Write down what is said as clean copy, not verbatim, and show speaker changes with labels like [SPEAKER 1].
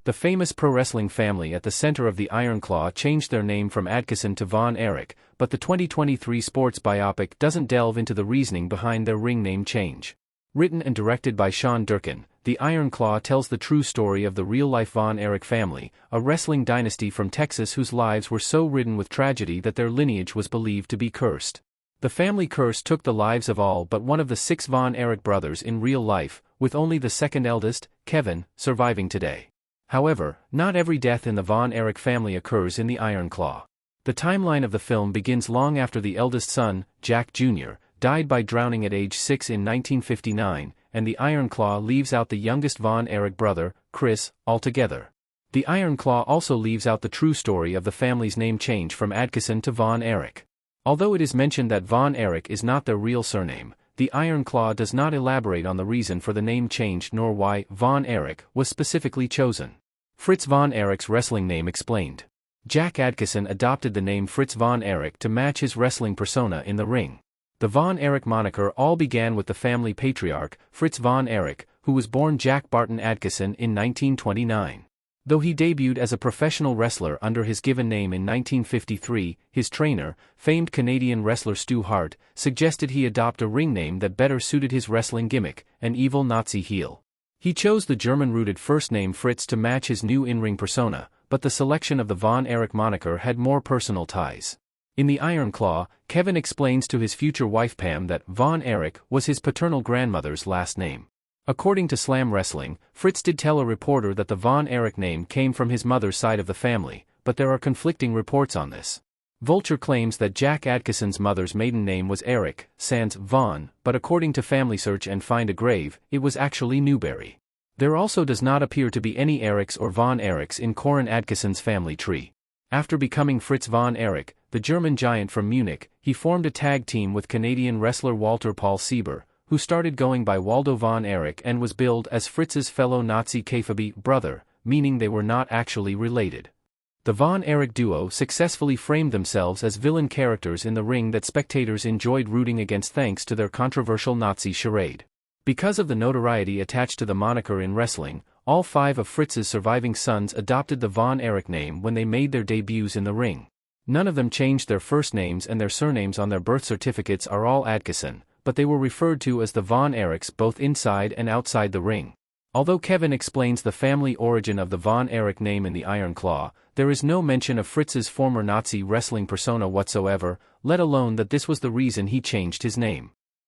[SPEAKER 1] The famous pro wrestling family at the center of the Iron Claw changed their name from Adkisson to Von Erich, but the 2023 sports biopic doesn't delve into the reasoning behind their ring name change. Written and directed by Sean Durkin, The Iron Claw tells the true story of the real-life Von Erich family, a wrestling dynasty from Texas whose lives were so ridden with tragedy that their lineage was believed to be cursed. The family curse took the lives of all but one of the 6 Von Erich brothers in real life, with only the second eldest, Kevin, surviving today. However, not every death in the Von Erich family occurs in the Iron Claw. The timeline of the film begins long after the eldest son, Jack Jr., died by drowning at age 6 in 1959, and the Iron Claw leaves out the youngest Von Erich brother, Chris, altogether. The Iron Claw also leaves out the true story of the family's name change from Adkisson to Von Erich. Although it is mentioned that Von Erich is not their real surname, the Iron Claw does not elaborate on the reason for the name change nor why Von Erich was specifically chosen. Fritz Von Erich's wrestling name explained. Jack Adkisson adopted the name Fritz Von Erich to match his wrestling persona in the ring. The Von Erich moniker all began with the family patriarch, Fritz Von Erich, who was born Jack Barton Adkisson in 1929. Though he debuted as a professional wrestler under his given name in 1953, his trainer, famed Canadian wrestler Stu Hart, suggested he adopt a ring name that better suited his wrestling gimmick, an evil Nazi heel. He chose the German-rooted first name Fritz to match his new in-ring persona, but the selection of the Von Erich moniker had more personal ties. In the Iron Claw, Kevin explains to his future wife Pam that Von Erich was his paternal grandmother's last name. According to Slam Wrestling, Fritz did tell a reporter that the Von Erich name came from his mother's side of the family, but there are conflicting reports on this. Vulture claims that Jack Adkisson's mother's maiden name was Erich, sans Von, but according to Family Search and Find a Grave, it was actually Newberry. There also does not appear to be any Erichs or Von Erichs in Corin Adkisson's family tree. After becoming Fritz Von Erich, the German giant from Munich, he formed a tag team with Canadian wrestler Walter Paul Sieber, who started going by Waldo Von Erich and was billed as Fritz's fellow Nazi kayfabe brother, meaning they were not actually related. The Von Erich duo successfully framed themselves as villain characters in the ring that spectators enjoyed rooting against thanks to their controversial Nazi charade. Because of the notoriety attached to the moniker in wrestling, all 5 of Fritz's surviving sons adopted the Von Erich name when they made their debuts in the ring. None of them changed their first names, and their surnames on their birth certificates are all Adkisson, but they were referred to as the Von Erichs both inside and outside the ring. Although Kevin explains the family origin of the Von Erich name in the Iron Claw, there is no mention of Fritz's former Nazi wrestling persona whatsoever, let alone that this was the reason he changed his name.